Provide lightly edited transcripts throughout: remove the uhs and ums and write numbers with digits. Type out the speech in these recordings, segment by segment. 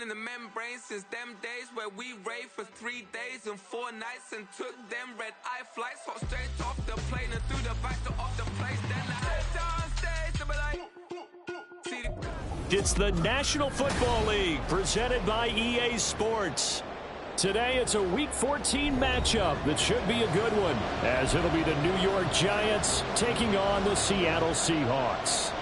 in the membrane since them days where we raved for 3 days and 4 nights and took them red-eye flights, hot straight off the plane and through the back door of the place. Then I head on stage to be like, see the... It's the National Football League presented by EA Sports. Today it's a Week 14 matchup that should be a good one, as it'll be the New York Giants taking on the Seattle Seahawks.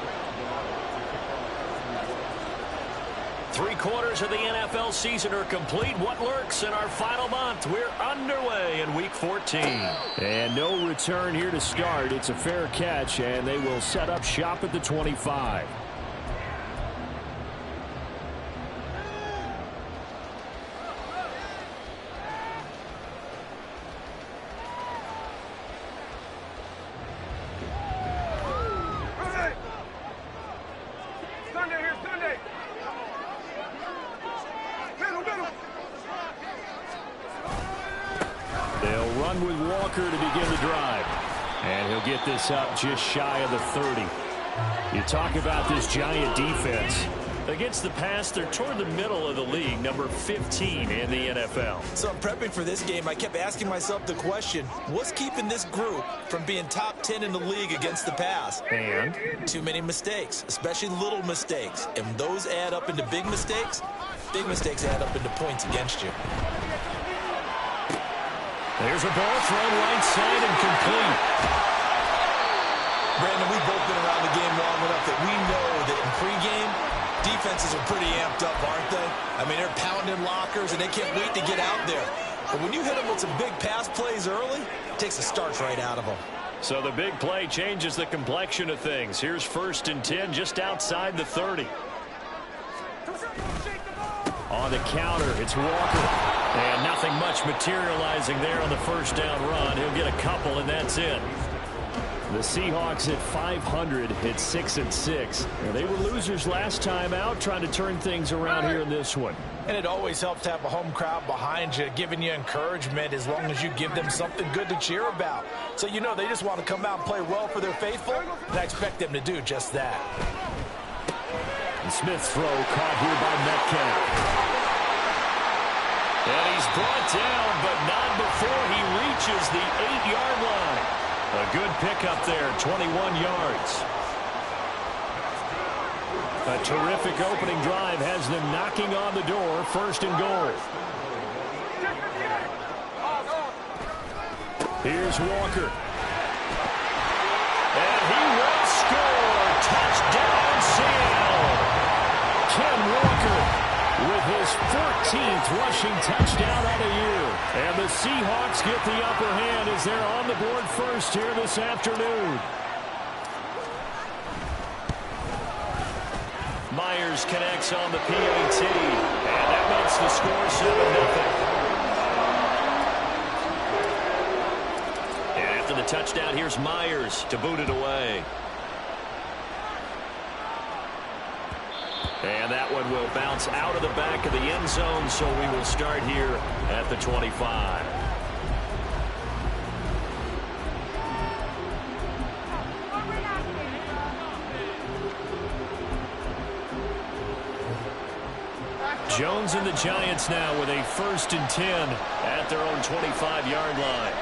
3/4 of the NFL season are complete. What lurks in our final month? We're underway in Week 14. And no return here to start. It's a fair catch, and they will set up shop at the 25. To begin the drive, and he'll get this up just shy of the 30. You talk about this Giant defense. Against the pass, they're toward the middle of the league, number 15 in the NFL. So I'm prepping for this game. I kept asking myself the question, what's keeping this group from being top 10 in the league against the pass? And? Too many mistakes, especially little mistakes. And those add up into big mistakes. Big mistakes add up into points against you. There's a ball thrown right side and complete. Brandon, we've both been around the game long enough that we know that in pregame, defenses are pretty amped up, aren't they? I mean, they're pounding lockers, and they can't wait to get out there. But when you hit them with some big pass plays early, it takes the starch right out of them. So the big play changes the complexion of things. Here's 1st and 10 just outside the 30. On the counter, it's Walker. And nothing much materializing there on the first down run. He'll get a couple, and that's it. The Seahawks at 500 at 6-6. They were losers last time out, trying to turn things around here in this one. And it always helps to have a home crowd behind you, giving you encouragement as long as you give them something good to cheer about. So you know they just want to come out and play well for their faithful, and I expect them to do just that. And Smith's throw caught here by Metcalf. And he's brought down, but not before he reaches the 8-yard line. A good pickup there, 21 yards. A terrific opening drive has them knocking on the door, 1st and goal. Here's Walker. And he will score. Touchdown, Seattle. Ken Walker with his 14th rushing touchdown of the year. And the Seahawks get the upper hand as they're on the board first here this afternoon. Myers connects on the PAT, and that makes the score 7-0. And after the touchdown, here's Myers to boot it away. And that one will bounce out of the back of the end zone, so we will start here at the 25. Jones and the Giants now with a 1st and 10 at their own 25-yard line.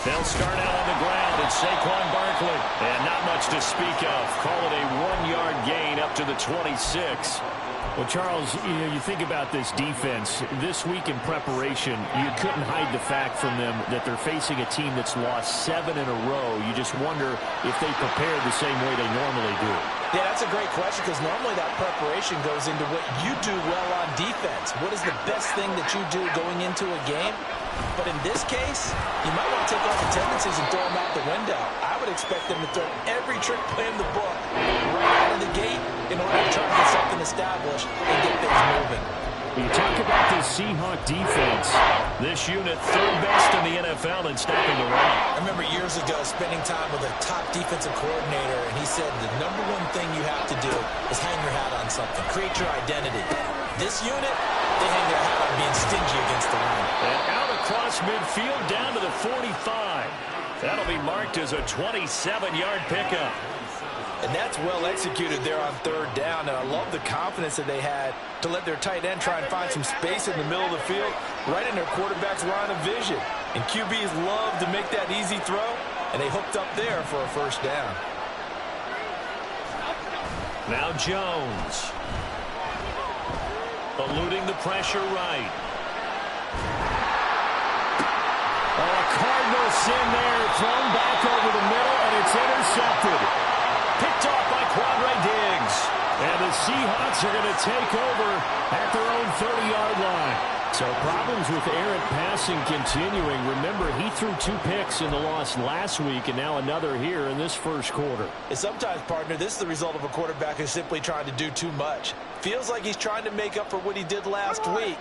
They'll start out on the ground. It's Saquon Barkley. And not much to speak of. Call it a 1-yard gain up to the 26. Well, Charles, you think about this defense. This week in preparation, you couldn't hide the fact from them that they're facing a team that's lost 7 in a row. You just wonder if they prepared the same way they normally do. Yeah, that's a great question because normally that preparation goes into what you do well on defense. What is the best thing that you do going into a game? But in this case, you might want to take all the tendencies and throw them out the window. I would expect them to throw every trick play in the book right out of the gate in order to try to get something established and get things moving. You talk about this Seahawk defense. This unit, 3rd best in the NFL in stopping the run. I remember years ago spending time with a top defensive coordinator, and he said the number one thing you have to do is hang your hat on something. Create your identity. This unit, they hang their hat on being stingy against the run. And out across midfield down to the 45. That'll be marked as a 27-yard pickup. And that's well executed there on third down. And I love the confidence that they had to let their tight end try and find some space in the middle of the field, right in their quarterback's line of vision. And QBs love to make that easy throw, and they hooked up there for a first down. Now Jones. Eluding the pressure right. Oh, a Cardinal sin there. Thrown back over the middle, and it's intercepted. Picked off by Quandre Diggs. And the Seahawks are going to take over at their own 30-yard line. So problems with errant passing continuing. Remember, he threw 2 picks in the loss last week, and now another here in this first quarter. And sometimes, partner, this is the result of a quarterback who's simply trying to do too much. Feels like he's trying to make up for what he did last week,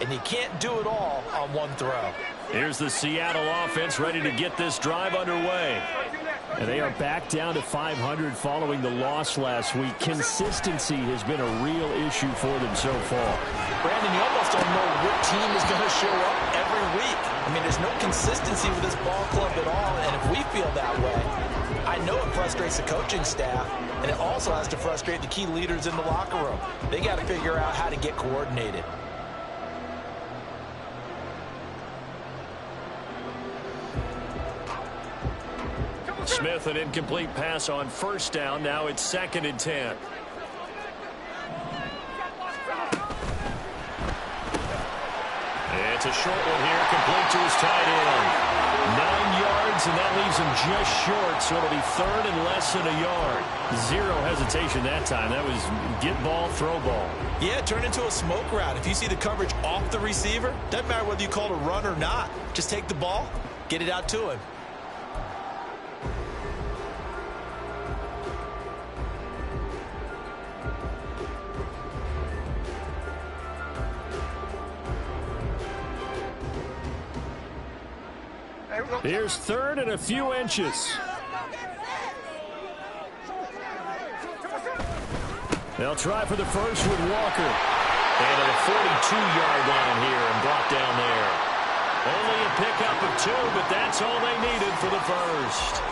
and he can't do it all on one throw. Here's the Seattle offense ready to get this drive underway. And they are back down to 500 following the loss last week. Consistency has been a real issue for them so far. Brandon, you almost don't know what team is going to show up every week. I mean, there's no consistency with this ball club at all, and if we feel that way, I know it frustrates the coaching staff, and it also has to frustrate the key leaders in the locker room. They got to figure out how to get coordinated. Smith, an incomplete pass on first down. Now it's 2nd and 10. It's a short one here, complete to his tight end. 9 yards, and that leaves him just short, so it'll be 3rd and less than a yard. Zero hesitation that time. That was get ball, throw ball. Yeah, it turned into a smoke route. If you see the coverage off the receiver, doesn't matter whether you call it a run or not. Just take the ball, get it out to him. Here's 3rd and a few inches. They'll try for the first with Walker. And at a 42-yard line here and brought down there. Only a pickup of 2, but that's all they needed for the first.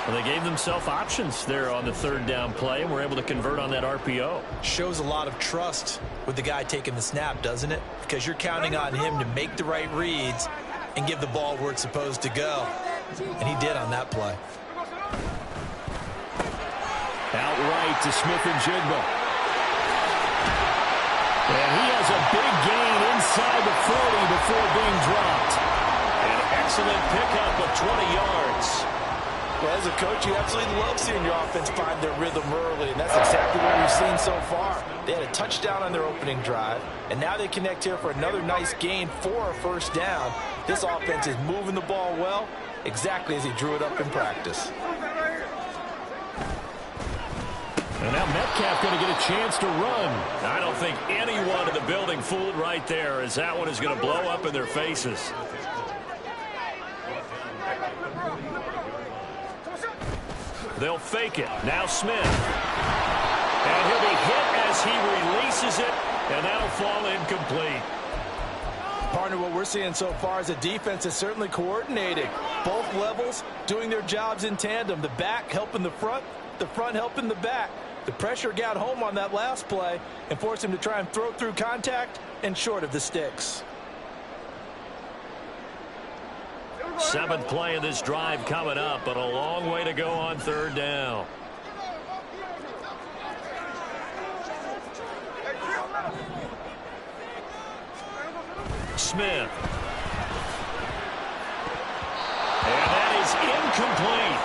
Well, they gave themselves options there on the 3rd down play and were able to convert on that RPO. Shows a lot of trust with the guy taking the snap, doesn't it? Because you're counting on him to make the right reads and give the ball where it's supposed to go. And he did on that play. Outright to Smith and Jigba. And he has a big gain inside the 40 before being dropped. An excellent pickup of 20 yards. Well, as a coach, you absolutely love seeing your offense find their rhythm early, and that's exactly what we've seen so far. They had a touchdown on their opening drive, and now they connect here for another nice gain for a first down. This offense is moving the ball well, exactly as he drew it up in practice. And now Metcalf going to get a chance to run. I don't think anyone in the building fooled right there, as that one is going to blow up in their faces. They'll fake it. Now Smith. And he'll be hit as he releases it, and that'll fall incomplete. Partner, what we're seeing so far is a defense that's certainly coordinated. Both levels doing their jobs in tandem. The back helping the front helping the back. The pressure got home on that last play and forced him to try and throw through contact and short of the sticks. 7th play of this drive coming up, but a long way to go on 3rd down. Smith. And that is incomplete.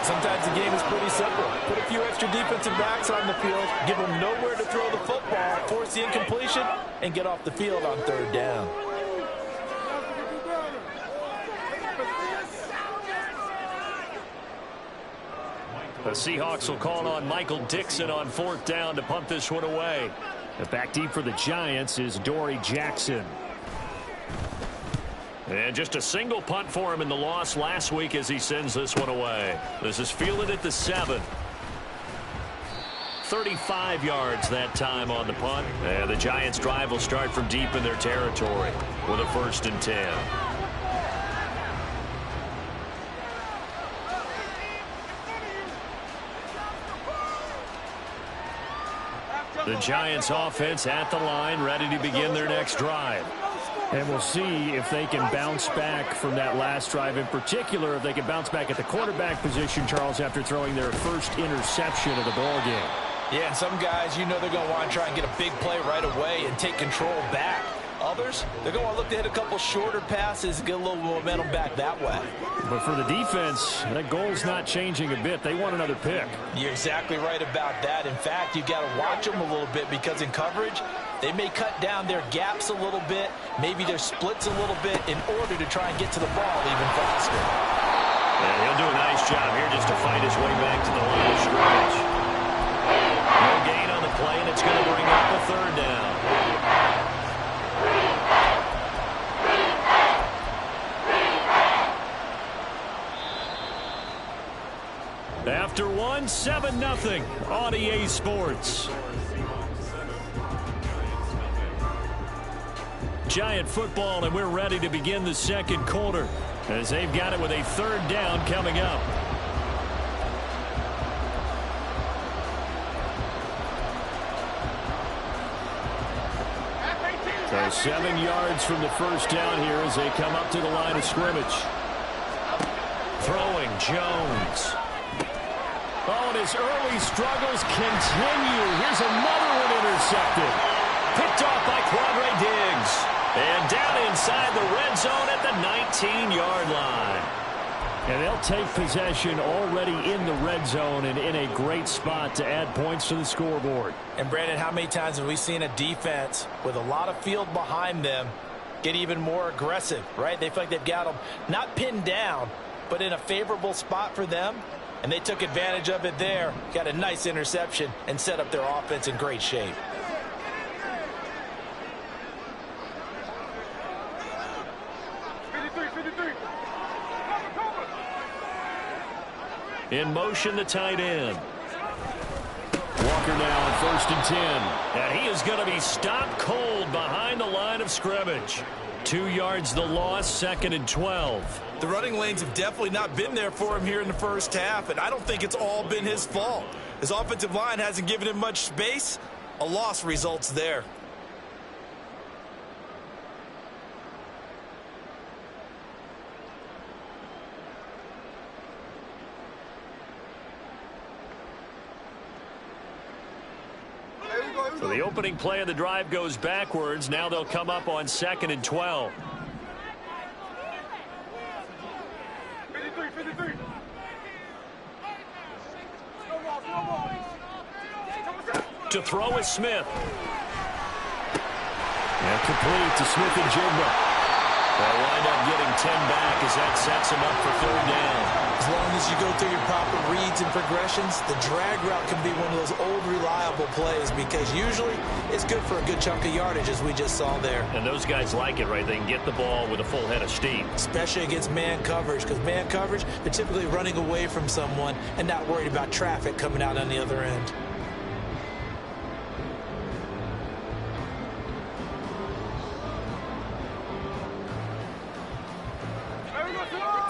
Sometimes the game is pretty simple. Put a few extra defensive backs on the field, give them nowhere to throw the football, force the incompletion, and get off the field on 3rd down. The Seahawks will call on Michael Dixon on 4th down to punt this one away. And back deep for the Giants is Dory Jackson. And just a single punt for him in the loss last week as he sends this one away. This is fielded at the 7. 35 yards that time on the punt. And the Giants' drive will start from deep in their territory with a 1st and 10. The Giants offense at the line, ready to begin their next drive. And we'll see if they can bounce back from that last drive. In particular, if they can bounce back at the quarterback position, Charles, after throwing their first interception of the ball game. Yeah, and some guys, you know they're going to want to try and get a big play right away and take control back. Others, they're going to look to hit a couple shorter passes and get a little momentum back that way. But for the defense, that goal's not changing a bit. They want another pick. You're exactly right about that. In fact, you got to watch them a little bit because in coverage, they may cut down their gaps a little bit, maybe their splits a little bit in order to try and get to the ball even faster. Yeah, he'll do a nice job here just to fight his way back to the line of scrimmage. No gain on the play, and it's going to bring up a third down. After one, 7-0 on EA Sports. Giant football, and we're ready to begin the second quarter as they've got it with a third down coming up. So 7 yards from the first down here as they come up to the line of scrimmage. Throwing Jones. Oh, and his early struggles continue. Here's another one intercepted. Picked off by Quadre Diggs. And down inside the red zone at the 19-yard line. And they'll take possession already in the red zone and in a great spot to add points to the scoreboard. And, Brandon, how many times have we seen a defense with a lot of field behind them get even more aggressive, right? They feel like they've got them not pinned down, but in a favorable spot for them. And they took advantage of it there, got a nice interception, and set up their offense in great shape. In motion, the tight end. Walker now on 1st and 10. And he is going to be stopped cold behind the line of scrimmage. 2 yards the loss, 2nd and 12. The running lanes have definitely not been there for him here in the first half, and I don't think it's all been his fault. His offensive line hasn't given him much space. A loss results there. So the opening play of the drive goes backwards. Now they'll come up on 2nd and 12. To throw is Smith. And complete to Smith and Jigba. They'll wind up getting 10 back as that sets him up for 3rd down. As long as you go through your proper reads and progressions, the drag route can be one of those old reliable plays because usually it's good for a good chunk of yardage as we just saw there. And those guys like it, right? They can get the ball with a full head of steam. Especially against man coverage because man coverage, they're typically running away from someone and not worried about traffic coming out on the other end.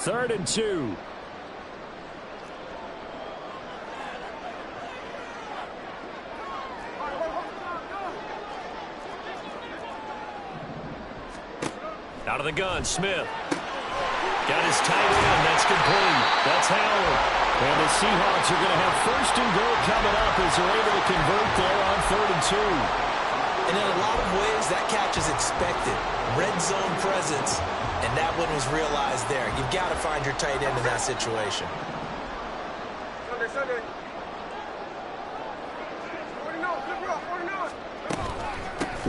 Third and 2. Out of the gun, Smith. Got his tight end. That's complete. That's Howard. And the Seahawks are going to have 1st and goal coming up as they're able to convert there on 3rd and 2. And in a lot of ways, that catch is expected. Red zone presence. And that one was realized there. You've got to find your tight end in that situation.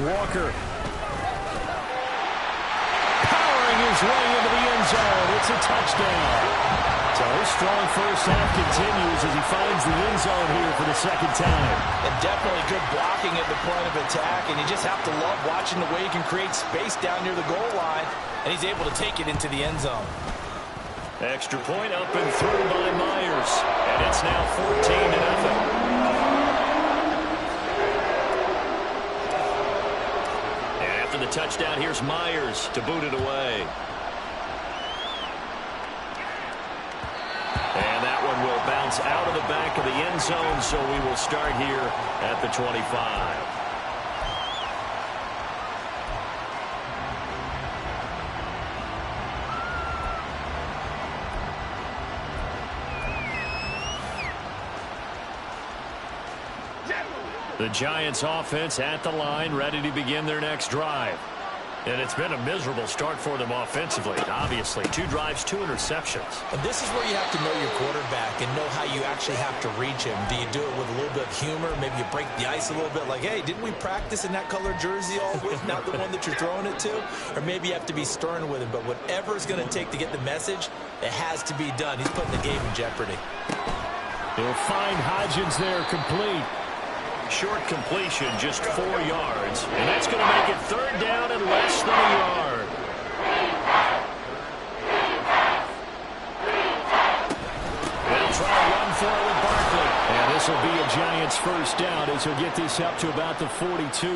Walker. Powering his way into the end zone. It's a touchdown. So his strong first half continues as he finds the end zone here for the 2nd time. And definitely good blocking at the point of attack. And you just have to love watching the way he can create space down near the goal line. And he's able to take it into the end zone. Extra point up and through by Myers. And it's now 14-0. And after the touchdown, here's Myers to boot it away. And that one will bounce Giants out of the back of the end zone, so we will start here at the 25. The Giants offense at the line, ready to begin their next drive. And it's been a miserable start for them offensively, obviously. 2 drives, 2 interceptions. And this is where you have to know your quarterback and know how you actually have to reach him. Do you do it with a little bit of humor? Maybe you break the ice a little bit like, hey, didn't we practice in that color jersey all week, not the one that you're throwing it to? Or maybe you have to be stern with him. But whatever it's going to take to get the message, it has to be done. He's putting the game in jeopardy. They'll find Hodgins there complete. Short completion, just 4 yards. And that's going to make it 3rd down and less than a yard. They'll try to run for it with Barkley. And this will be a Giants first down as he'll get this up to about the 42.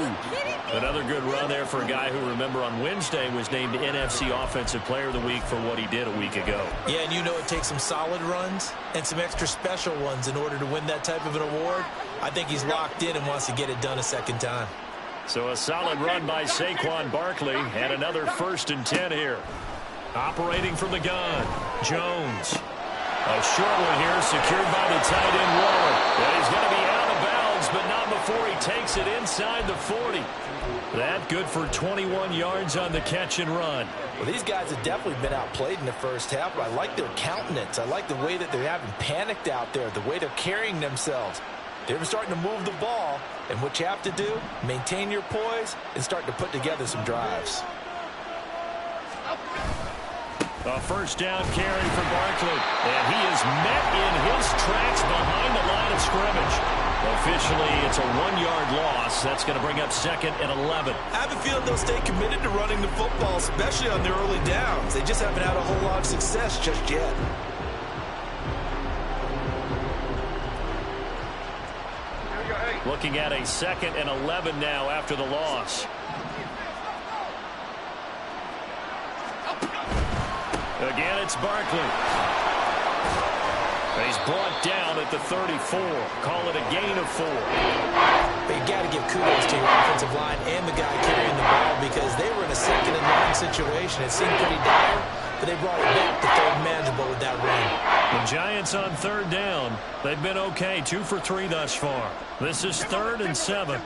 Another good run there for a guy who, remember, on Wednesday was named NFC Offensive Player of the Week for what he did a week ago. Yeah, and you know it takes some solid runs and some extra special ones in order to win that type of an award. I think he's locked in and wants to get it done a second time. So a solid run by Saquon Barkley and another 1st and 10 here. Operating from the gun, Jones. A short one here, secured by the tight end Waller. And he's going to be out of bounds, but not before he takes it inside the 40. That good for 21 yards on the catch and run. Well, these guys have definitely been outplayed in the first half, but I like their countenance. I like the way that they haven't panicked out there, the way they're carrying themselves. They're starting to move the ball, and what you have to do, maintain your poise and start to put together some drives. A 1st down carry for Barkley, and he is met in his tracks behind the line of scrimmage. Officially, it's a 1-yard loss. That's going to bring up 2nd and 11. I have a feeling they'll stay committed to running the football, especially on their early downs. They just haven't had a whole lot of success just yet. Looking at a 2nd and 11 now after the loss. Again, it's Barkley. He's brought down at the 34. Call it a gain of 4. But you got to give kudos to your offensive line and the guy carrying the ball because they were in a 2nd and 9 situation. It seemed pretty dire, but they brought it back to 3rd manageable with that run. The Giants on 3rd down. They've been okay, 2 for 3 thus far. This is 3rd and 7.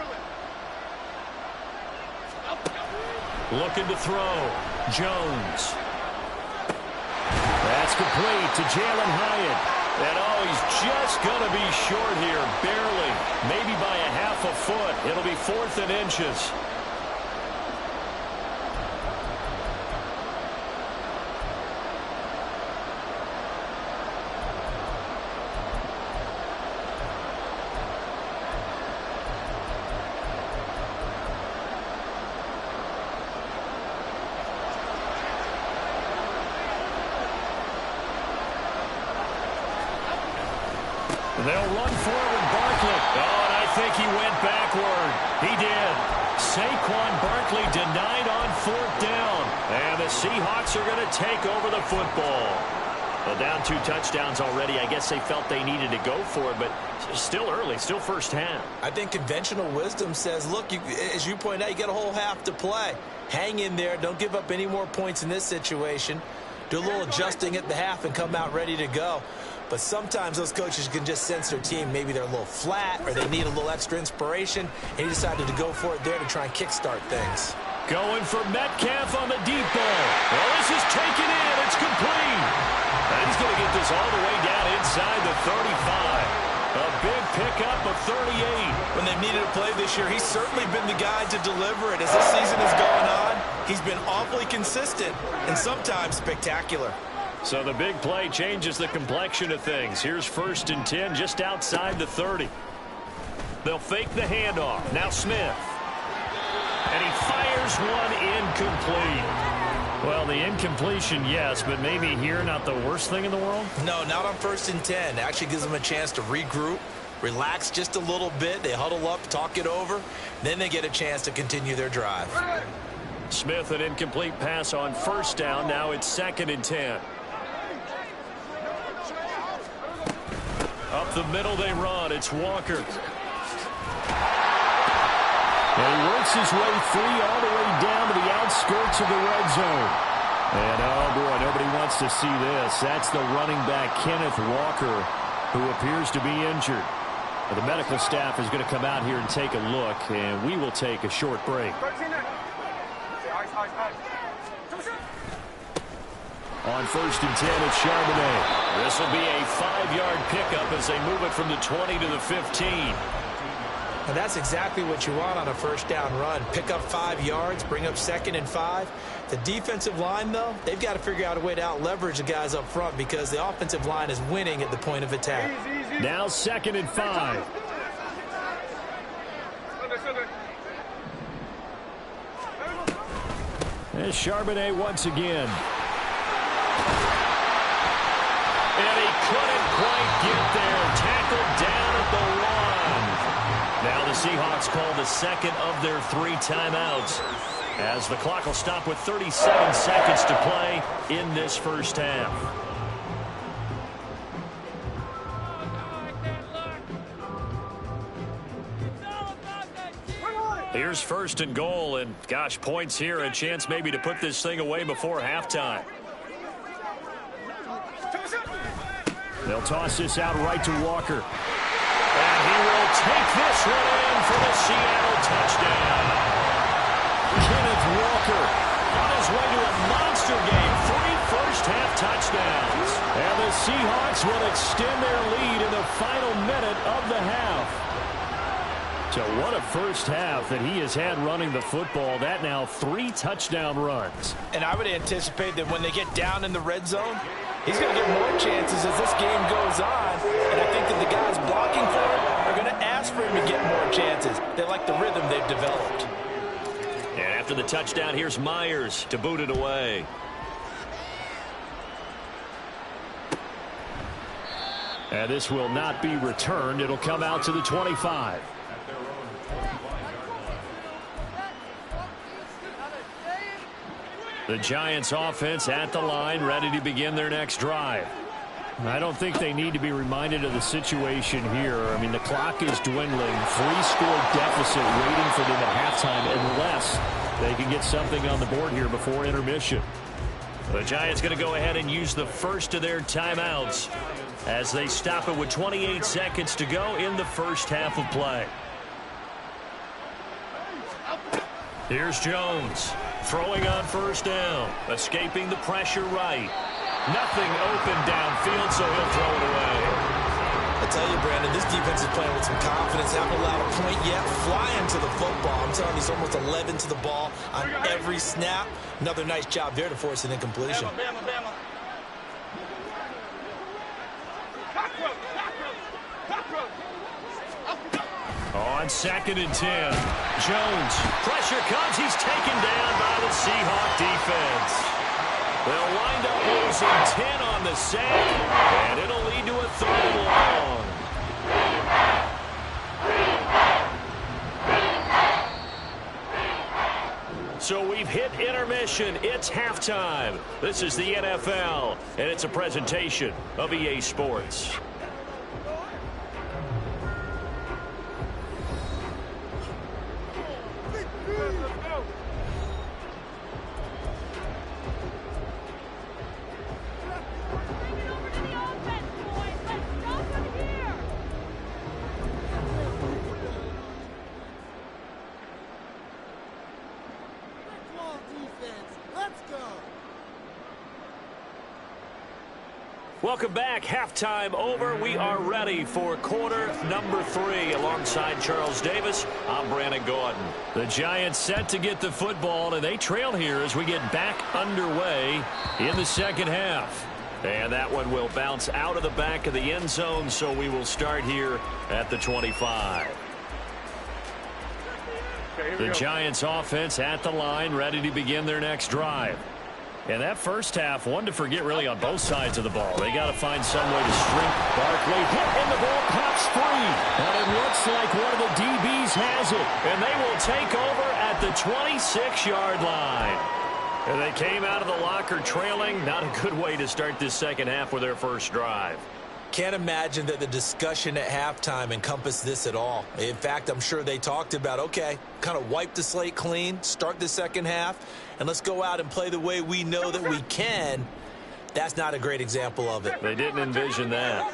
Looking to throw. Jones. That's complete to Jalen Hyatt. And, oh, he's just going to be short here, barely. Maybe by a half a foot. It'll be 4th and inches. They'll run forward, Barkley. Oh, and I think he went backward. He did. Saquon Barkley denied on 4th down. And the Seahawks are going to take over the football. Well, down 2 touchdowns already. I guess they felt they needed to go for it, but still early, still first half. I think conventional wisdom says, look, as you point out, you got a whole half to play. Hang in there. Don't give up any more points in this situation. Do a little adjusting at the half and come out ready to go. But sometimes those coaches can just sense their team. Maybe they're a little flat or they need a little extra inspiration. And he decided to go for it there to try and kickstart things. Going for Metcalf on the deep ball. Well, this is taken in. It's complete. And he's going to get this all the way down inside the 35. A big pickup of 38. When they've needed a play this year, he's certainly been the guy to deliver it. As this season has gone on, he's been awfully consistent and sometimes spectacular. So the big play changes the complexion of things. Here's 1st and 10 just outside the 30. They'll fake the handoff. Now Smith. And he fires one incomplete. Well, the incompletion, yes, but maybe here not the worst thing in the world? No, not on 1st and 10. It actually gives them a chance to regroup, relax just a little bit. They huddle up, talk it over. Then they get a chance to continue their drive. Smith, an incomplete pass on 1st down. Now it's 2nd and 10. Up the middle they run. It's Walker. And he works his way free all the way down to the outskirts of the red zone. And, oh, boy, nobody wants to see this. That's the running back, Kenneth Walker, who appears to be injured. The medical staff is going to come out here and take a look, and we will take a short break. On 1st and 10, it's Charbonnet. This will be a 5-yard pickup as they move it from the 20 to the 15. And that's exactly what you want on a first down run. Pick up 5 yards, bring up 2nd and 5. The defensive line, though, they've got to figure out a way to out-leverage the guys up front because the offensive line is winning at the point of attack. Now 2nd and 5. And Charbonnet once again. And he couldn't quite get there. Tackled down at the 1. Now the Seahawks call the second of their 3 timeouts, as the clock will stop with 37 seconds to play in this first half. Here's 1st and goal, and gosh, points here, a chance maybe to put this thing away before halftime. They'll toss this out right to Walker. And he will take this one in for the Seattle touchdown. Kenneth Walker on his way to a monster game. 3 first-half touchdowns. And the Seahawks will extend their lead in the final minute of the half. So what a first half that he has had running the football. That now 3 touchdown runs. And I would anticipate that when they get down in the red zone, he's going to get more chances as this game goes on. And I think that the guys blocking for him are going to ask for him to get more chances. They like the rhythm they've developed. And after the touchdown, here's Myers to boot it away. And this will not be returned. It'll come out to the 25. The Giants offense at the line, ready to begin their next drive. I don't think they need to be reminded of the situation here. I mean, the clock is dwindling. 3-score deficit waiting for them at halftime unless they can get something on the board here before intermission. The Giants going to go ahead and use the first of their timeouts as they stop it with 28 seconds to go in the first half of play. Here's Jones. Throwing on 1st down. Escaping the pressure right. Nothing open downfield, so he'll throw it away. I tell you, Brandon, this defense is playing with some confidence. Haven't allowed a point yet. Flying to the football. I'm telling you, he's almost 11 to the ball on every snap. Another nice job there to force an incompletion. On 2nd and 10. Jones. Pressure comes. He's taken down by the Seahawk defense. They'll wind up losing 10 on the sack, and it'll lead to a 3rd and long. So we've hit intermission. It's halftime. This is the NFL, and it's a presentation of EA Sports. Welcome back. Halftime over. We are ready for quarter number 3. Alongside Charles Davis, I'm Brandon Gordon. The Giants set to get the football, and they trail here as we get back underway in the second half. And that one will bounce out of the back of the end zone, so we will start here at the 25. The Giants offense at the line, ready to begin their next drive. And that first half, one to forget really on both sides of the ball. They got to find some way to shrink Barkley. Hit, and the ball pops free. And it looks like one of the DBs has it. And they will take over at the 26-yard line. And they came out of the locker trailing. Not a good way to start this second half with their first drive. can't imagine that the discussion at halftime encompassed this at all. In fact, I'm sure they talked about, okay, kind of wipe the slate clean, start the second half, and let's go out and play the way we know that we can. That's not a great example of it. They didn't envision that.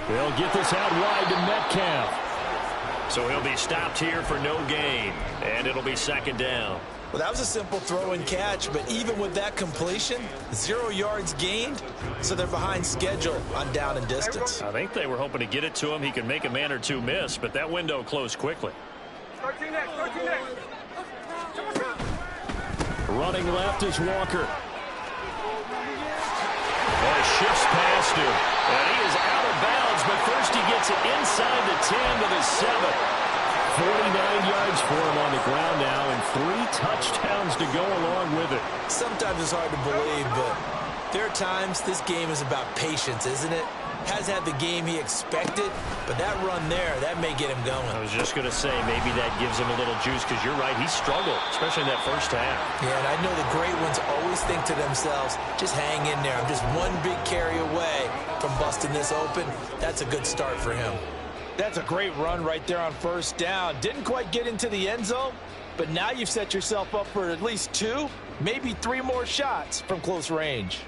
They'll get this out wide to Metcalf. So he'll be stopped here for no gain, and it'll be second down. Well, that was a simple throw and catch, but even with that completion, 0 yards gained, so they're behind schedule on down and distance. I think they were hoping to get it to him. He could make a man or two miss, but that window closed quickly. Running left is Walker. And shifts past him. And he is out of bounds, but first he gets it inside the 10 to the 7. 49 yards for him on the ground now, and 3 touchdowns to go along with it. Sometimes it's hard to believe, but there are times this game is about patience, isn't it? Has had the game he expected, but that run there, that may get him going. I was just going to say, maybe that gives him a little juice, because you're right, he struggled, especially in that first half. Yeah, and I know the great ones always think to themselves, just hang in there. I'm just one big carry away from busting this open. That's a good start for him. That's a great run right there on first down. Didn't quite get into the end zone, but now you've set yourself up for at least 2, maybe 3 more shots from close range.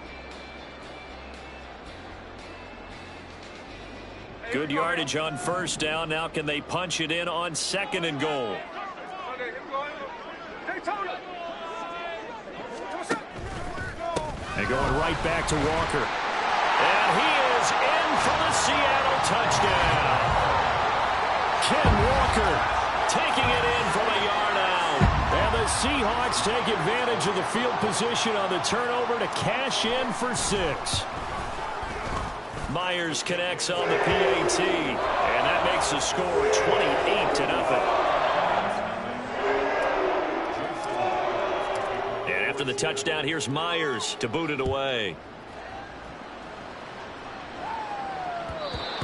Good yardage on first down. Now can they punch it in on second and goal? And going right back to Walker. And he is in for the Seattle touchdown. Ken Walker taking it in from a yard out. And the Seahawks take advantage of the field position on the turnover to cash in for 6. Myers connects on the PAT, and that makes the score 28-0. And after the touchdown, here's Myers to boot it away.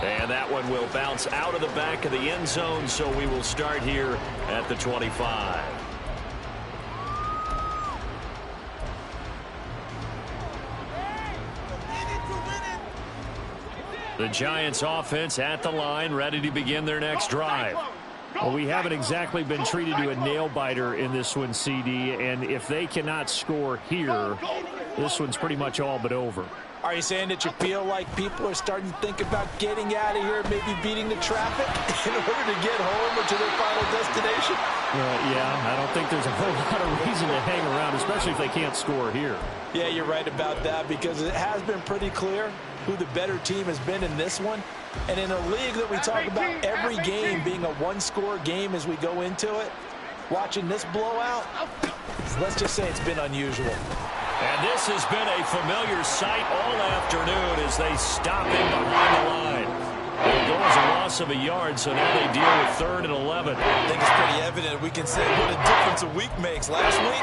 And that one will bounce out of the back of the end zone, so we will start here at the 25. The Giants offense at the line, ready to begin their next drive. Well, we haven't exactly been treated to a nail-biter in this one, CD, and if they cannot score here, this one's pretty much all but over. Are you saying that you feel like people are starting to think about getting out of here, maybe beating the traffic in order to get home or to their final destination? Yeah, I don't think there's a whole lot of reason to hang around, especially if they can't score here. Yeah, you're right about that, because it has been pretty clear who the better team has been in this one. And in a league that we talk about every game being a one-score game as we go into it, watching this blowout, let's just say it's been unusual. And this has been a familiar sight all afternoon as they stop him behind the line. It'll go as a loss of a yard, so now they deal with 3rd and 11. I think it's pretty evident. We can say what a difference a week makes. Last week,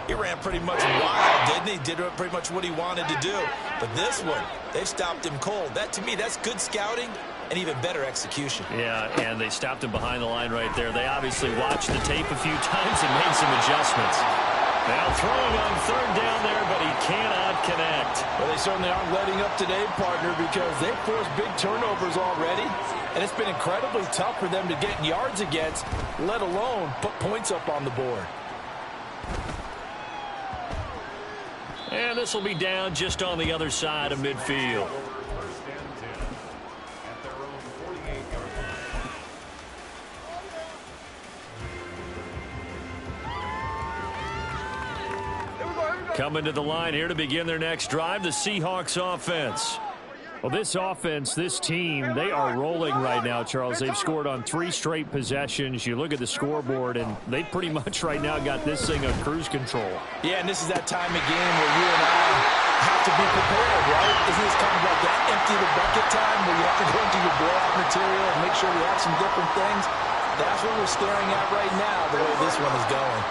he ran pretty much wild, didn't he? Did pretty much what he wanted to do. But this one, they stopped him cold. That, to me, that's good scouting and even better execution. Yeah, and they stopped him behind the line right there. They obviously watched the tape a few times and made some adjustments. Now throwing on 3rd down there, but he cannot connect. Well, they certainly aren't letting up today, partner, because they've forced big turnovers already, and it's been incredibly tough for them to get yards against, let alone put points up on the board. And this will be down just on the other side of midfield. Coming to the line here to begin their next drive, the Seahawks offense. Well, this offense, this team, they are rolling right now, Charles. They've scored on 3 straight possessions. You look at the scoreboard, and they pretty much right now got this thing on cruise control. Yeah, and this is that time of game where you and I have to be prepared, right? Isn't this kind of like that empty the bucket time where you have to go into your blowout material and make sure we have some different things? That's what we're staring at right now, the way this one is going.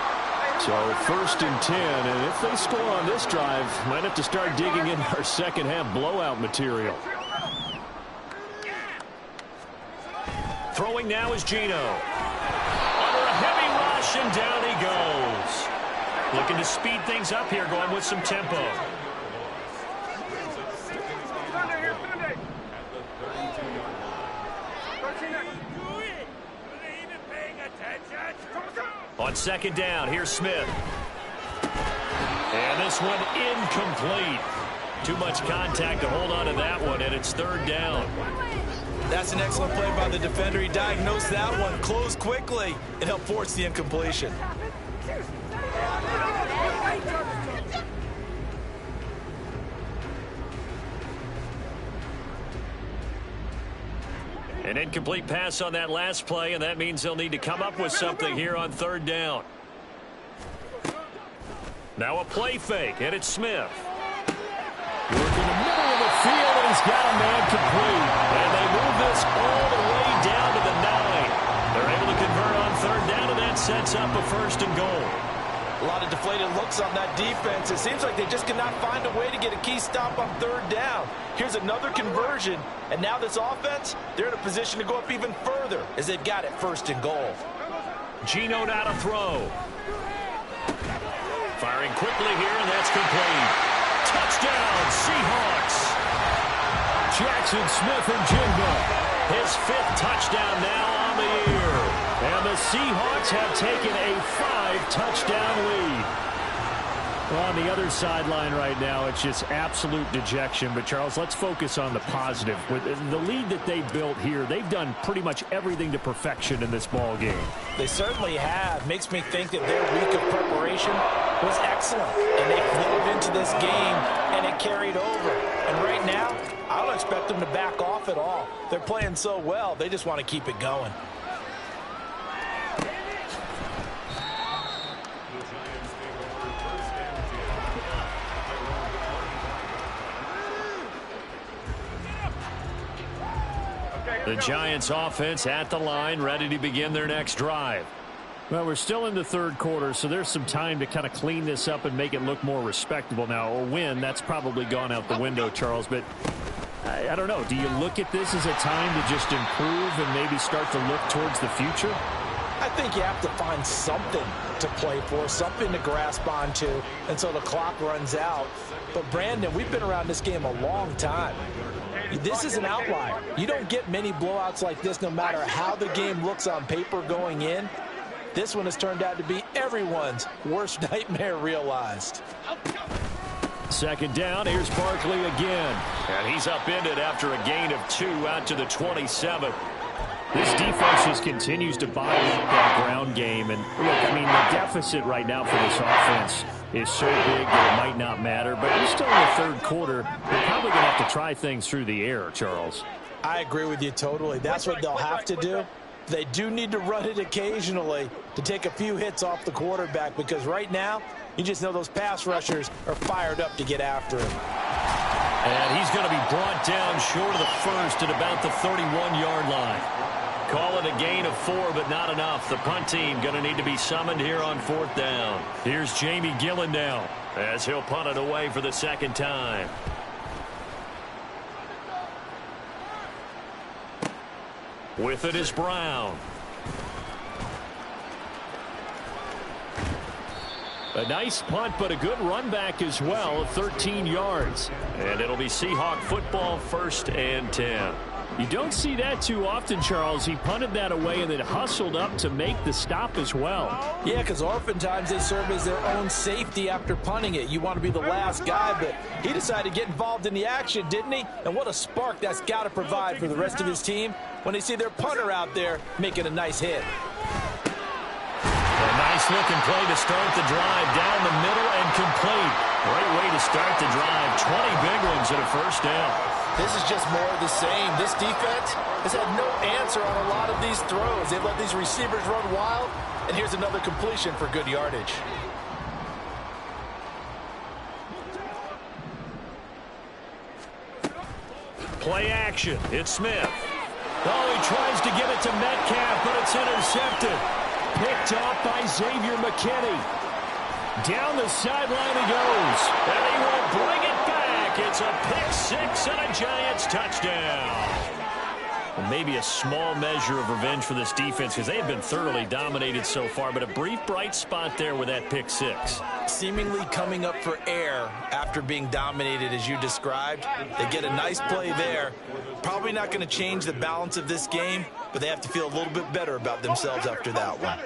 So 1st and 10, and if they score on this drive, might have to start digging into our second half blowout material. Throwing now is Geno. Under a heavy rush, and down he goes. looking to speed things up here, going with some tempo. On second down, here's Smith. And this one incomplete. Too much contact to hold on to that one, and it's third down. That's an excellent play by the defender. He diagnosed that one, closed quickly, and helped force the incompletion. An incomplete pass on that last play, and that means they'll need to come up with something here on third down. Now a play fake, and it's Smith. Working the middle of the field, and he's got a man complete. And they move this all the way down to the 9. They're able to convert on third down, and that sets up a first and goal. A lot of deflated looks on that defense. It seems like they just cannot find a way to get a key stop on third down. Here's another conversion, and now this offense, they're in a position to go up even further as they've got it first and goal. Geno now to throw. Firing quickly here, and that's complete. Touchdown, Seahawks. Jackson Smith-Njigba, his 5th touchdown now on the year. And the Seahawks have taken a 5-touchdown lead. Well, on the other sideline right now, it's just absolute dejection. But, Charles, let's focus on the positive. With the lead that they built here, they've done pretty much everything to perfection in this ball game. They certainly have. Makes me think that their week of preparation was excellent. And they flowed into this game, and it carried over. And right now, I don't expect them to back off at all. They're playing so well, they just want to keep it going. The Giants offense at the line, ready to begin their next drive. Well, we're still in the third quarter, so there's some time to kind of clean this up and make it look more respectable. Now, a win, that's probably gone out the window, Charles, but I don't know. Do you look at this as a time to just improve and maybe start to look towards the future? I think you have to find something to play for, something to grasp onto until the clock runs out. But, Brandon, we've been around this game a long time. This is an outlier. You don't get many blowouts like this no matter how the game looks on paper going in. This one has turned out to be everyone's worst nightmare realized. Second down, here's Barkley again. And he's upended after a gain of 2 out to the 27. This defense just continues to buy up that ground game. And, look, I mean, the deficit right now for this offense is so big that it might not matter. But we're still in the third quarter. They're probably going to have to try things through the air, Charles. I agree with you totally. That's what they'll have to do. They do need to run it occasionally to take a few hits off the quarterback, because right now, you just know those pass rushers are fired up to get after him. And he's going to be brought down short of the first at about the 31-yard line. Call it a gain of 4, but not enough. The punt team going to need to be summoned here on fourth down. Here's Jamie Gillen now as he'll punt it away for the second time. With it is Brown. A nice punt, but a good run back as well, 13 yards. And it'll be Seahawk football, 1st and 10. You don't see that too often, Charles. He punted that away and then hustled up to make the stop as well. Yeah, because oftentimes they serve as their own safety after punting it. You want to be the last guy, but he decided to get involved in the action, didn't he? And what a spark that's got to provide for the rest of his team when they see their punter out there making a nice hit. A nice-looking play to start the drive down the middle and complete. Great way to start the drive. 20 big ones and a first down. This is just more of the same. This defense has had no answer on a lot of these throws. They've let these receivers run wild, and here's another completion for good yardage. Play action. It's Smith. Oh, he tries to get it to Metcalf, but it's intercepted. Picked off by Xavier McKinney. Down the sideline he goes. And he will bring it back. It's a pick 6 and a Giants touchdown. Well, maybe a small measure of revenge for this defense because they have been thoroughly dominated so far, but a brief bright spot there with that pick six. Seemingly coming up for air after being dominated as you described. They get a nice play there. Probably not going to change the balance of this game, but they have to feel a little bit better about themselves after that one.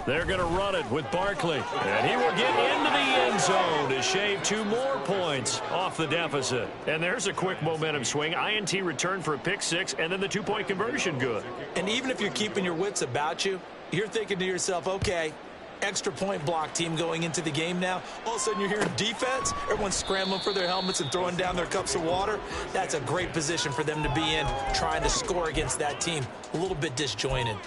They're going to run it with Barkley. And he will get into the end zone to shave 2 more points off the deficit. And there's a quick momentum swing. INT return for a pick six, and then the 2-point conversion good. And even if you're keeping your wits about you, you're thinking to yourself, okay, extra point block team going into the game now. All of a sudden you're hearing defense. Everyone's scrambling for their helmets and throwing down their cups of water. That's a great position for them to be in, trying to score against that team. A little bit disjointed.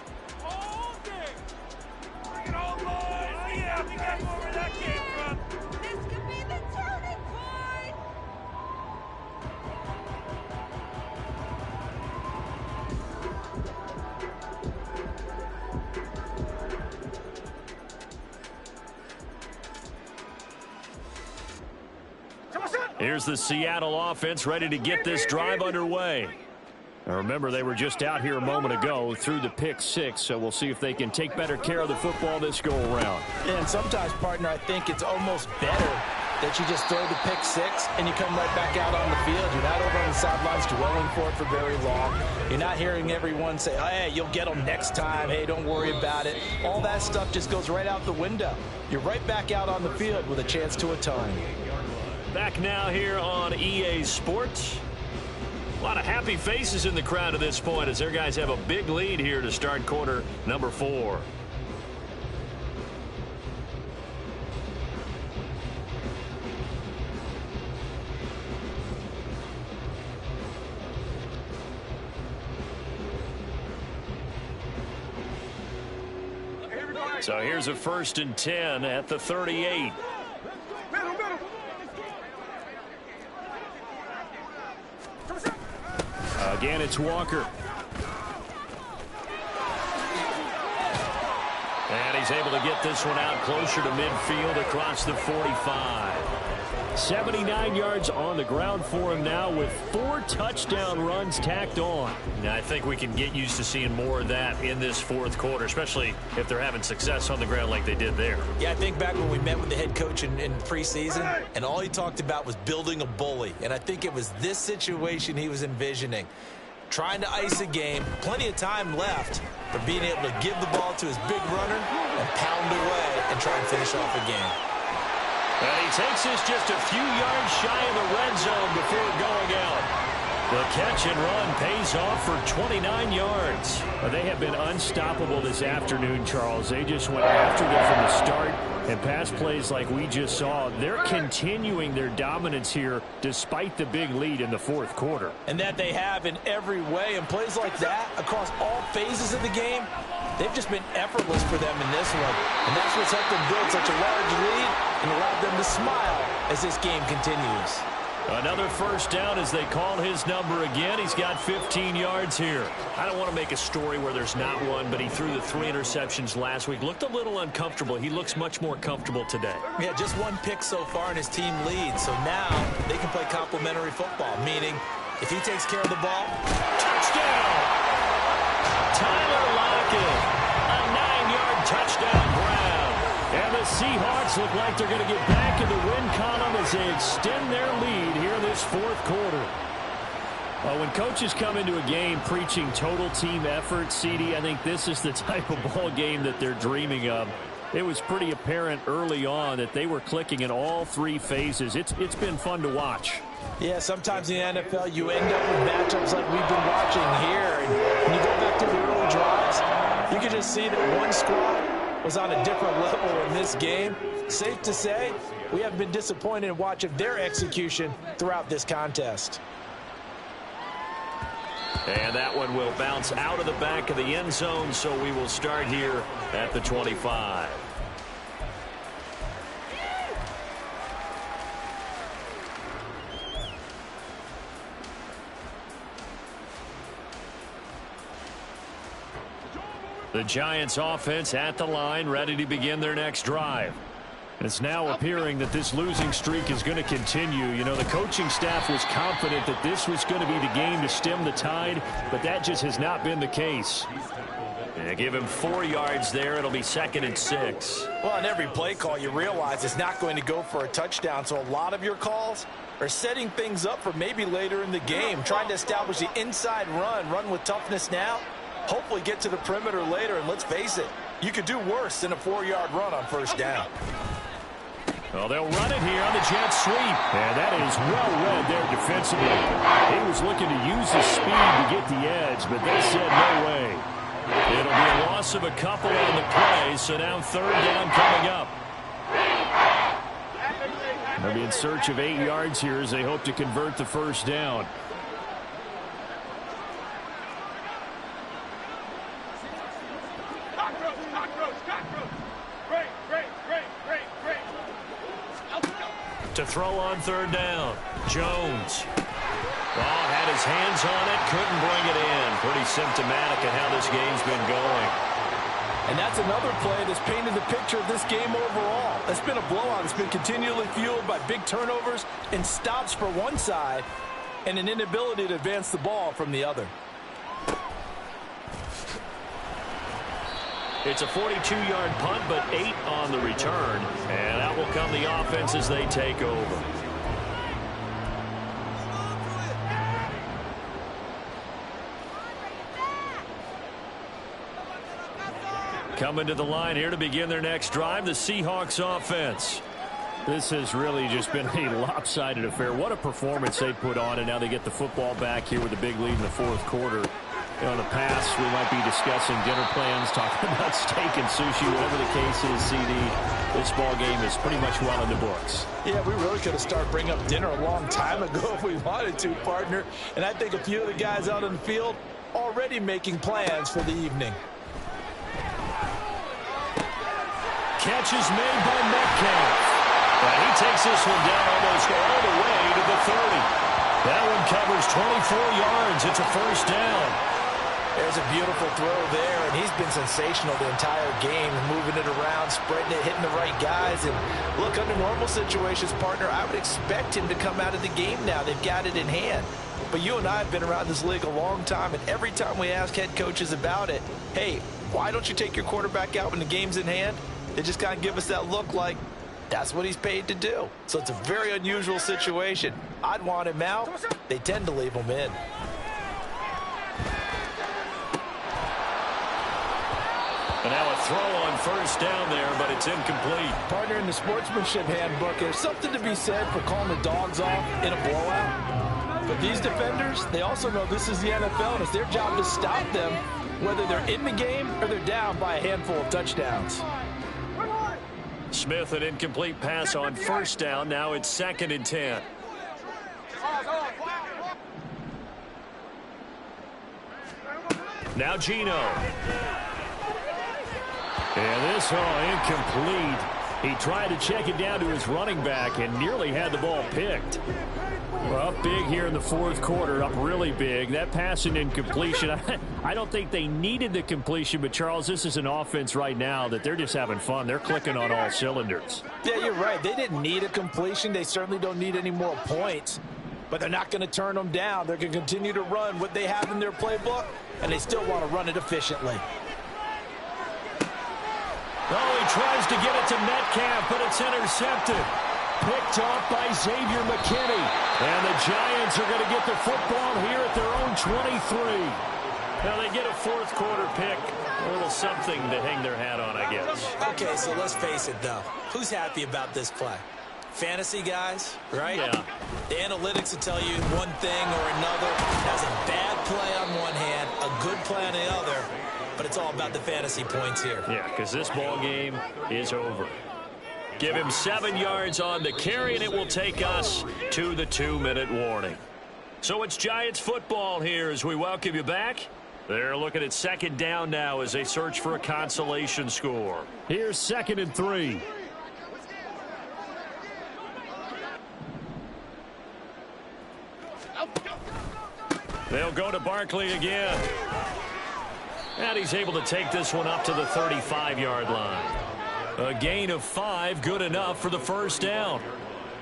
Here's the Seattle offense ready to get this drive underway. Now remember, they were just out here a moment ago through the pick six, so we'll see if they can take better care of the football this go around. And sometimes, partner, I think it's almost better that you just throw the pick six and you come right back out on the field. You're not over on the sidelines dwelling for it for very long. You're not hearing everyone say, oh, hey, you'll get them next time. Hey, don't worry about it. All that stuff just goes right out the window. You're right back out on the field with a chance to atone. Back now here on EA Sports. A lot of happy faces in the crowd at this point as their guys have a big lead here to start quarter number 4. So here's a 1st and 10 at the 38. Again, it's Walker. And he's able to get this one out closer to midfield across the 45. 79 yards on the ground for him now with 4 touchdown runs tacked on. Now, I think we can get used to seeing more of that in this 4th quarter, especially if they're having success on the ground like they did there. Yeah, I think back when we met with the head coach in preseason, and all he talked about was building a bully. And I think it was this situation he was envisioning. Trying to ice a game, plenty of time left, but being able to give the ball to his big runner and pound away and try and finish off a game. And he takes this just a few yards shy of the red zone before going out. The catch and run pays off for 29 yards. They have been unstoppable this afternoon, Charles. They just went after them from the start, and pass plays like we just saw, they're continuing their dominance here despite the big lead in the 4th quarter. And that they have in every way, and plays like that across all phases of the game, they've just been effortless for them in this one. And that's what's helped them build such a large lead and allowed them to smile as this game continues. Another 1st down as they call his number again. He's got 15 yards here. I don't want to make a story where there's not one, but he threw the 3 interceptions last week. Looked a little uncomfortable. He looks much more comfortable today. Yeah, just 1 pick so far and his team leads. So now they can play complementary football, meaning if he takes care of the ball, touchdown! Tyler Lockett, a 9-yard touchdown grab. And the Seahawks look like they're going to get back in the win column as they extend their lead here in this 4th quarter. When coaches come into a game preaching total team effort, CD, I think this is the type of ball game that they're dreaming of. It was pretty apparent early on that they were clicking in all 3 phases. It's been fun to watch. Yeah, sometimes in the NFL you end up with matchups like we've been watching here. And when you go back to the early drives, you can just see that one squad was on a different level in this game. Safe to say, we have been disappointed in watching their execution throughout this contest. And that one will bounce out of the back of the end zone, so we will start here at the 25. The Giants offense at the line, ready to begin their next drive. It's now appearing that this losing streak is going to continue. You know, the coaching staff was confident that this was going to be the game to stem the tide, but that just has not been the case. They give him 4 yards there. It'll be 2nd and 6. Well, on every play call, you realize it's not going to go for a touchdown, so a lot of your calls are setting things up for maybe later in the game, trying to establish the inside run with toughness now, hopefully get to the perimeter later, and let's face it, you could do worse than a 4-yard run on 1st down. Well, they'll run it here on the jet sweep. And that is well read there defensively. He was looking to use his speed to get the edge, but they said no way. It'll be a loss of a couple on the play, so now 3rd down coming up. They'll be in search of 8 yards here as they hope to convert the 1st down. To throw on 3rd down. Jones. Oh, had his hands on it, couldn't bring it in. Pretty symptomatic of how this game's been going. And that's another play that's painted the picture of this game overall. It's been a blowout. It's been continually fueled by big turnovers and stops for one side and an inability to advance the ball from the other. It's a 42-yard punt, but 8 on the return. And out will come the offense as they take over. Coming to the line here to begin their next drive, the Seahawks offense. This has really just been a lopsided affair. What a performance they put on, and now they get the football back here with a big lead in the 4th quarter. You know, in the past, we might be discussing dinner plans, talking about steak and sushi, whatever the case is, CD. This ball game is pretty much well in the books. Yeah, we really could have started bringing up dinner a long time ago if we wanted to, partner. And I think a few of the guys out on the field already making plans for the evening. Catch is made by Metcalf. And he takes this one down almost all the way to the 30. That one covers 24 yards. It's a 1st down. There's a beautiful throw there, and he's been sensational the entire game, moving it around, spreading it, hitting the right guys. And look, under normal situations, partner, I would expect him to come out of the game now. They've got it in hand. But you and I have been around this league a long time, and every time we ask head coaches about it, hey, why don't you take your quarterback out when the game's in hand? They just kind of give us that look like that's what he's paid to do. So it's a very unusual situation. I'd want him out. They tend to leave him in. And now a throw on 1st down there, but it's incomplete. Partner, in the sportsmanship handbook, there's something to be said for calling the dogs off in a blowout. But these defenders, they also know this is the NFL, and it's their job to stop them, whether they're in the game or they're down by a handful of touchdowns. Smith, an incomplete pass on 1st down. Now it's 2nd and 10. Now Geno. And this, incomplete. He tried to check it down to his running back and nearly had the ball picked. We're up big here in the 4th quarter, up really big. That pass and incompletion, I don't think they needed the completion, but Charles, this is an offense right now that they're just having fun. They're clicking on all cylinders. Yeah, you're right. They didn't need a completion. They certainly don't need any more points, but they're not going to turn them down. They're going to continue to run what they have in their playbook, and they still want to run it efficiently. Oh, he tries to get it to Metcalf, but it's intercepted. Picked off by Xavier McKinney. And the Giants are going to get the football here at their own 23. Now they get a 4th quarter pick. A little something to hang their hat on, I guess. Okay, so let's face it, though. Who's happy about this play? Fantasy guys, right? Yeah. The analytics will tell you one thing or another. Has a bad play on one hand, a good play on the other. But it's all about the fantasy points here. Yeah, because this ball game is over. Give him 7 yards on the carry, and it will take us to the 2-minute warning. So it's Giants football here as we welcome you back. They're looking at 2nd down now as they search for a consolation score. Here's 2nd and 3. They'll go to Barkley again. And he's able to take this one up to the 35-yard line. A gain of 5, good enough for the first down.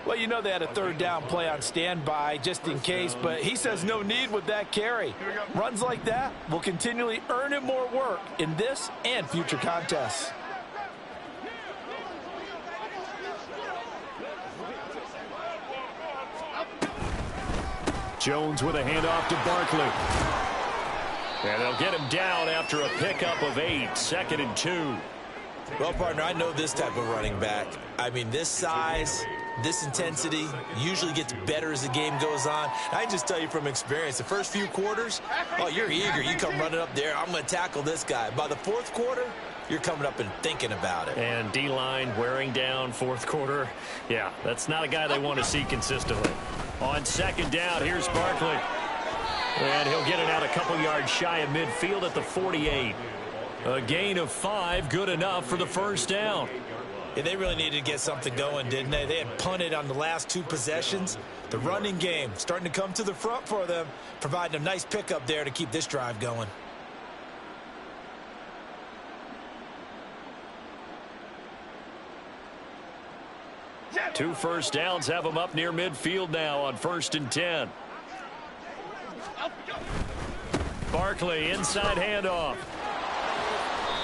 Well, you know they had a third down play on standby just in case, but he says no need with that carry. Runs like that will continually earn him more work in this and future contests. Jones with a handoff to Barkley. And they'll get him down after a pickup of 8, 2nd and 2. Well, partner, I know this type of running back. I mean, this size, this intensity usually gets better as the game goes on. I can just tell you from experience, the first few quarters, oh, you're eager. You come running up there, I'm going to tackle this guy. By the fourth quarter, you're coming up and thinking about it. And D-line wearing down fourth quarter. Yeah, that's not a guy they want to see consistently. On 2nd down, here's Barkley. And he'll get it out a couple yards shy of midfield at the 48. A gain of 5, good enough for the first down. Yeah, they really needed to get something going, didn't they? They had punted on the last 2 possessions. The running game starting to come to the front for them, providing a nice pickup there to keep this drive going. Two first downs have them up near midfield now on 1st and 10. Barkley, inside handoff.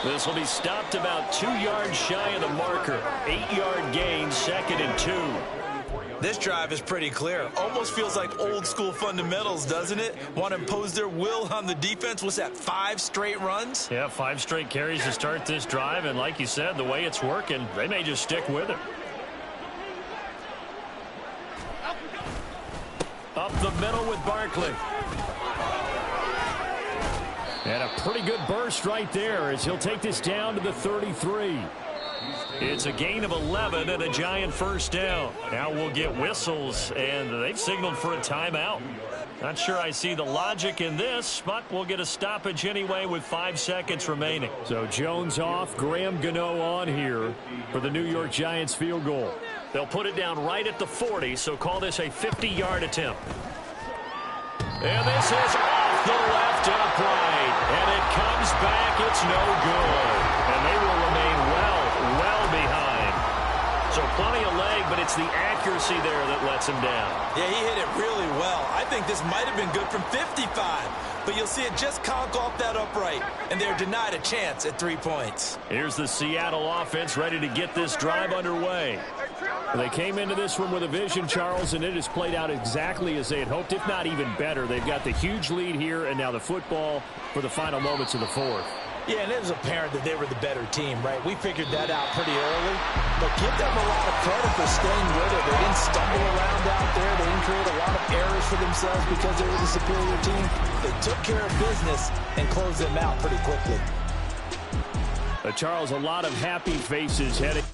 This will be stopped about 2 yards shy of the marker. 8-yard gain, 2nd and 2. This drive is pretty clear. Almost feels like old school fundamentals, doesn't it? Want to impose their will on the defense. What's that, 5 straight runs? Yeah, 5 straight carries to start this drive. And like you said, the way it's working, they may just stick with it. Up the middle with Barkley. And a pretty good burst right there as he'll take this down to the 33. It's a gain of 11 and a giant first down. Now we'll get whistles, and they've signaled for a timeout. Not sure I see the logic in this, but we'll get a stoppage anyway with 5 seconds remaining. So Jones off, Graham Gano on here for the New York Giants field goal. They'll put it down right at the 40, so call this a 50-yard attempt. And this is off the left upright, and it comes back. It's no good, and they will remain well behind. So plenty of leg, but it's the accuracy there that lets him down. Yeah, he hit it really well. I think this might have been good from 55, but you'll see it just conk off that upright, and they're denied a chance at 3 points. Here's the Seattle offense ready to get this drive underway. They came into this one with a vision, Charles, and it has played out exactly as they had hoped, if not even better. They've got the huge lead here, and now the football for the final moments of the fourth. Yeah, and it was apparent that they were the better team, right? We figured that out pretty early, but give them a lot of credit for staying with it. They didn't stumble around out there. They didn't create a lot of errors for themselves because they were the superior team. They took care of business and closed them out pretty quickly. Charles, a lot of happy faces heading.